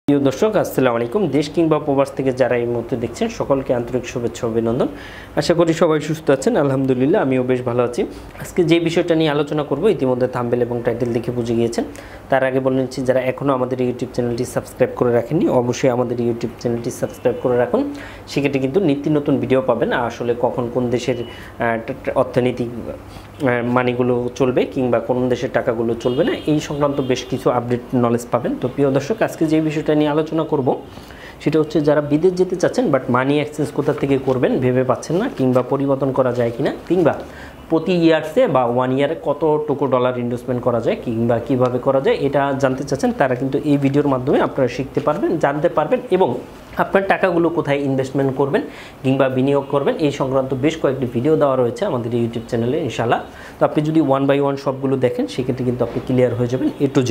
প্রিয় দর্শক আসসালামু আলাইকুম। দেশ কিংবা প্রবাস থেকে যারা এই মুহূর্তে দেখছেন সকলকে আন্তরিক শুভেচ্ছা অভিনন্দন। আশা করি সবাই সুস্থ আছেন। আলহামদুলিল্লাহ আমিও বেশ ভালো আছি। আজকে যে বিষয়টা নিয়ে আলোচনা করব ইতিমধ্যে থাম্বনেল এবং টাইটেল দেখে বুঝে গিয়েছেন। তার আগে বলে নিচ্ছি, যারা এখনও আমাদের ইউটিউব চ্যানেলটি সাবস্ক্রাইব করে রাখেননি অবশ্যই আমাদের ইউটিউব চ্যানেলটি সাবস্ক্রাইব করে রাখুন। সেক্ষেত্রে কিন্তু নিত্য নতুন ভিডিও পাবেন। আসলে কখন কোন দেশের অর্থনৈতিক মানিগুলো চলবে কিংবা কোন দেশের টাকাগুলো চলবে না, এই সংক্রান্ত বেশ কিছু আপডেট নলেজ পাবেন। তো প্রিয় দর্শক, আজকে যে বিষয়টা নিয়ে আলোচনা করব সেটা হচ্ছে, যারা বিদেশ যেতে চাচ্ছেন বাট মানি এক্সচেঞ্জ কোথা থেকে করবেন ভেবে পাচ্ছেন না, কিংবা পরিবর্তন করা যায় কিনা, কিংবা প্রতি ইয়ার্সে বা 1 ইয়ারে কতটুকু ডলার ইনভেস্টমেন্ট করা যায় কিংবা কিভাবে করা যায় এটা জানতে চাচ্ছেন, তারা কিন্তু এই ভিডিওর মাধ্যমে আপনারা শিখতে পারবেন, জানতে পারবেন এবং আপনার টাকাগুলো কোথায় ইনভেস্টমেন্ট করবেন কিংবা বিনিয়োগ করবেন এই সংক্রান্ত বেশ কয়েকটি ভিডিও দেওয়া রয়েছে আমাদের ইউটিউব চ্যানেলে ইনশাআল্লাহ। তো আপনি যদি 1 বাই 1 সবগুলো দেখেন সেক্ষেত্রে কিন্তু আপনি ক্লিয়ার হয়ে যাবেন A to Z।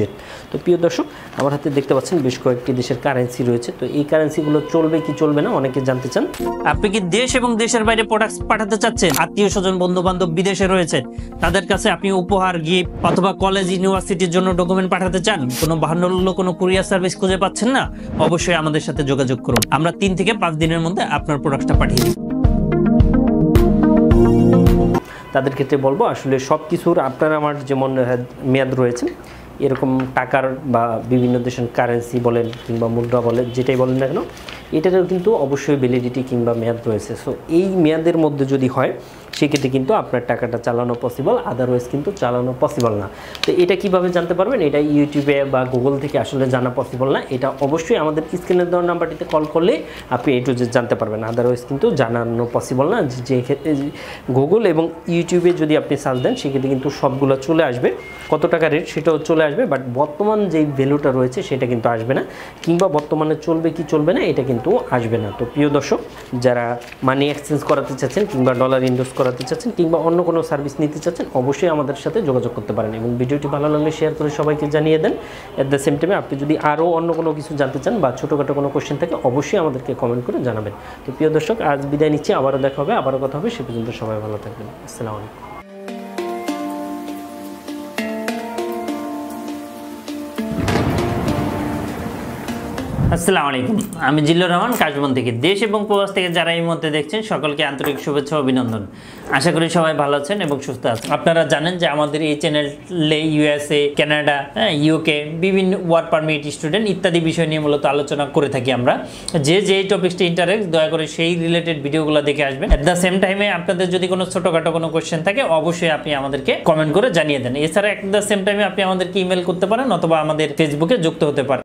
তো প্রিয় দর্শক, আমার হাতে দেখতে পাচ্ছেন বেশ কয়েকটি দেশের কারেন্সি রয়েছে। তো এই কারেন্সিগুলো চলবে কি চলবে না অনেকে জানতে চান। আপনি কি দেশ এবং দেশের বাইরে প্রোডাক্ট পাঠাতে চাচ্ছেন? আত্মীয় স্বজন বন্ধু বান্ধব বিদেশে রয়েছে, তাদের কাছে আপনি উপহার, গিফট অথবা কলেজ ইউনিভার্সিটির জন্য ডকুমেন্ট পাঠাতে চান, কোনো বাহান্ন কোনো কুরিয়ার সার্ভিস খুঁজে পাচ্ছেন না, অবশ্যই আমাদের সাথে যোগাযোগ করুন। আমরা 3 থেকে 5 দিনের মধ্যে আপনার প্রোডাক্টটা পাঠিয়ে দিই। তাদের ক্ষেত্রে বলবো, আসলে সব কিছুর আপনার আমার যেমন মেয়াদ রয়েছে, এরকম টাকার বা বিভিন্ন দেশের কারেন্সি বলেন কিংবা মুদ্রা বলেন, যেটাই বলেন না কেন, এটারও কিন্তু অবশ্যই ভ্যালিডিটি কিংবা মেয়াদ রয়েছে। সো এই মেয়াদের মধ্যে যদি হয় সেক্ষেত্রে কিন্তু আপনার টাকাটা চালানো পসিবল, আদারওয়াইজ কিন্তু চালানো পসিবল না। তো এটা কিভাবে জানতে পারবেন? এটা ইউটিউবে বা গুগল থেকে আসলে জানা পসিবল না। এটা অবশ্যই আমাদের স্ক্রিনের দেওয়া নাম্বারটিতে কল করলে আপনি A to Z জানতে পারবেন, আদারওয়াইজ কিন্তু জানানো পসিবল না। যে ক্ষেত্রে গুগল এবং ইউটিউবে যদি আপনি সার্চ দেন সেক্ষেত্রে কিন্তু সবগুলো চলে আসবে, কত টাকা রেট সেটাও চলে আসবে, বাট বর্তমান যেই ভ্যালুটা রয়েছে সেটা কিন্তু আসবে না, কিংবা বর্তমানে চলবে কি চলবে না এটা কিন্তু আসবে না। তো প্রিয় দর্শক, যারা মানি এক্সচেঞ্জ করাতে চাচ্ছেন কিংবা ডলার ইনভেস্ট করাতে চাচ্ছেন কিংবা অন্য কোনো সার্ভিস নিতে চাচ্ছেন অবশ্যই আমাদের সাথে যোগাযোগ করতে পারেন এবং ভিডিওটি ভালো লাগলে শেয়ার করে সবাইকে জানিয়ে দেন। অ্যাট দ্য সেম টাইমে আপনি যদি আরও অন্য কোনো কিছু জানতে চান বা ছোটোখাটো কোনো কোশ্চেন থাকে অবশ্যই আমাদেরকে কমেন্ট করে জানাবেন। তো প্রিয় দর্শক, আজ বিদায় নিচ্ছি, আবারও দেখা হবে, আবারও কথা হবে। সে পর্যন্ত সবাই ভালো থাকবেন। আসসালামু আলাইকুম। আসসালামু আলাইকুম, আমি জিল্লুর রহমান কাশবন থেকে। দেশ এবং প্রবাস থেকে যারা এই মুহূর্তে দেখছেন সকলকে আন্তরিক শুভেচ্ছা অভিনন্দন। আশা করি সবাই ভালো আছেন এবং সুস্থ আছেন। আপনারা জানেন যে আমাদের এই চ্যানেলে USA, কানাডা, UK বিভিন্ন ওয়ার্ক পারমিট, স্টুডেন্ট ইত্যাদি বিষয় নিয়ে মূলত আলোচনা করে থাকি আমরা। যে টপিকসটি ইন্টারেস্ট দয়া করে সেই রিলেটেড ভিডিওগুলো দেখে আসবেন। অ্যাট দ্য সেম টাইমে আপনাদের যদি কোনো ছোটোখাটো কোনো কোয়েশ্চেন থাকে অবশ্যই আপনি আমাদেরকে কমেন্ট করে জানিয়ে দেন। এছাড়া অ্যাট দ্য সেম টাইমে আপনি আমাদেরকে ইমেল করতে পারেন অথবা আমাদের ফেসবুকে যুক্ত হতে পারেন।